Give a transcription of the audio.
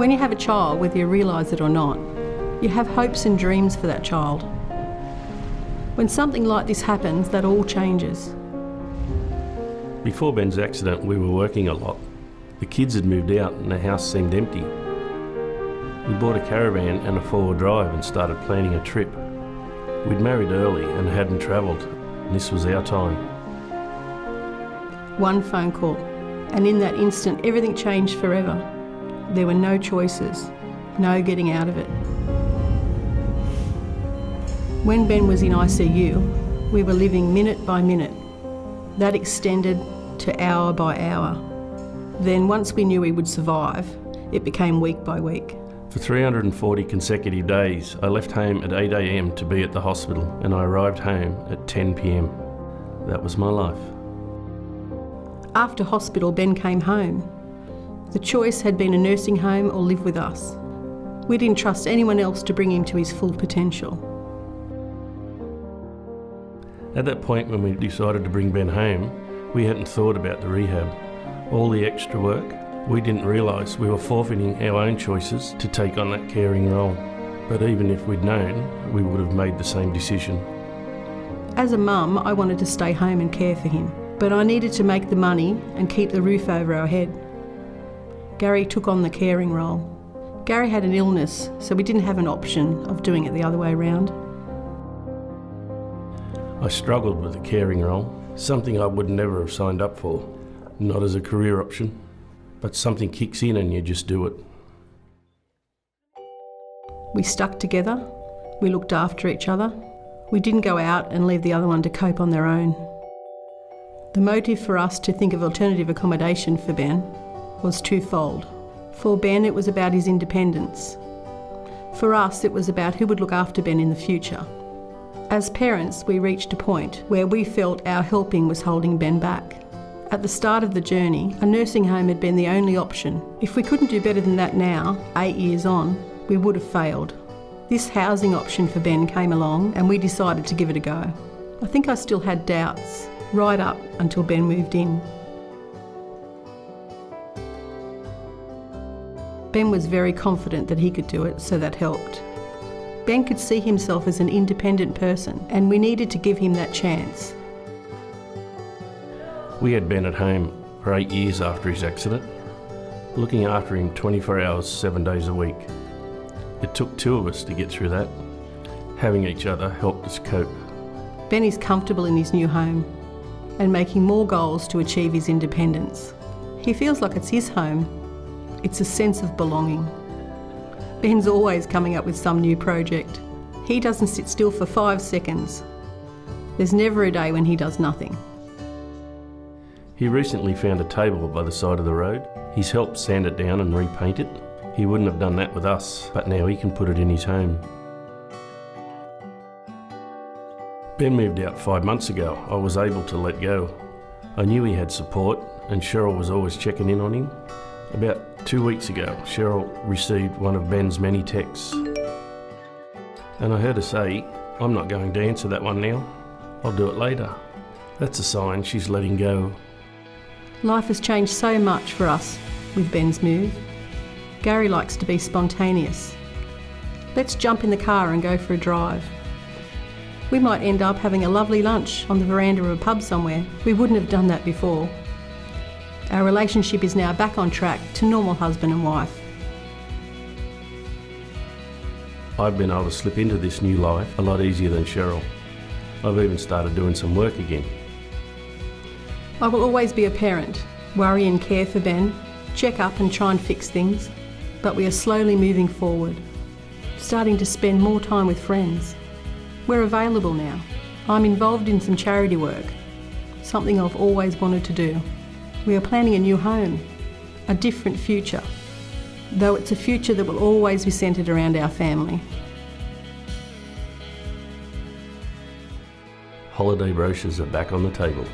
When you have a child, whether you realise it or not, you have hopes and dreams for that child. When something like this happens, that all changes. Before Ben's accident, we were working a lot. The kids had moved out and the house seemed empty. We bought a caravan and a four-wheel drive and started planning a trip. We'd married early and hadn't travelled, and this was our time. One phone call, and in that instant, everything changed forever. There were no choices, no getting out of it. When Ben was in ICU, we were living minute by minute. That extended to hour by hour. Then once we knew he would survive, it became week by week. For 340 consecutive days, I left home at 8 a.m. to be at the hospital, and I arrived home at 10 p.m. That was my life. After hospital, Ben came home. The choice had been a nursing home or live with us. We didn't trust anyone else to bring him to his full potential. At that point when we decided to bring Ben home, we hadn't thought about the rehab. All the extra work, we didn't realise we were forfeiting our own choices to take on that caring role. But even if we'd known, we would have made the same decision. As a mum, I wanted to stay home and care for him, but I needed to make the money and keep the roof over our head. Gary took on the caring role. Gary had an illness, so we didn't have an option of doing it the other way around. I struggled with the caring role, something I would never have signed up for, not as a career option, but something kicks in and you just do it. We stuck together, we looked after each other. We didn't go out and leave the other one to cope on their own. The motive for us to think of alternative accommodation for Ben was twofold. For Ben, it was about his independence. For us, it was about who would look after Ben in the future. As parents, we reached a point where we felt our helping was holding Ben back. At the start of the journey, a nursing home had been the only option. If we couldn't do better than that now, 8 years on, we would have failed. This housing option for Ben came along and we decided to give it a go. I think I still had doubts, right up until Ben moved in. Ben was very confident that he could do it, so that helped. Ben could see himself as an independent person, and we needed to give him that chance. We had Ben at home for 8 years after his accident, looking after him 24 hours, 7 days a week. It took two of us to get through that. Having each other helped us cope. Ben is comfortable in his new home and making more goals to achieve his independence. He feels like it's his home. It's a sense of belonging. Ben's always coming up with some new project. He doesn't sit still for 5 seconds. There's never a day when he does nothing. He recently found a table by the side of the road. He's helped sand it down and repaint it. He wouldn't have done that with us, but now he can put it in his home. Ben moved out 5 months ago. I was able to let go. I knew he had support, and Cheryl was always checking in on him. About 2 weeks ago, Cheryl received one of Ben's many texts. And I heard her say, "I'm not going to answer that one now. I'll do it later." That's a sign she's letting go. Life has changed so much for us with Ben's move. Gary likes to be spontaneous. Let's jump in the car and go for a drive. We might end up having a lovely lunch on the veranda of a pub somewhere. We wouldn't have done that before. Our relationship is now back on track to normal husband and wife. I've been able to slip into this new life a lot easier than Cheryl. I've even started doing some work again. I will always be a parent, worry and care for Ben, check up and try and fix things, but we are slowly moving forward, starting to spend more time with friends. We're available now. I'm involved in some charity work, something I've always wanted to do. We are planning a new home, a different future, though it's a future that will always be centred around our family. Holiday brochures are back on the table.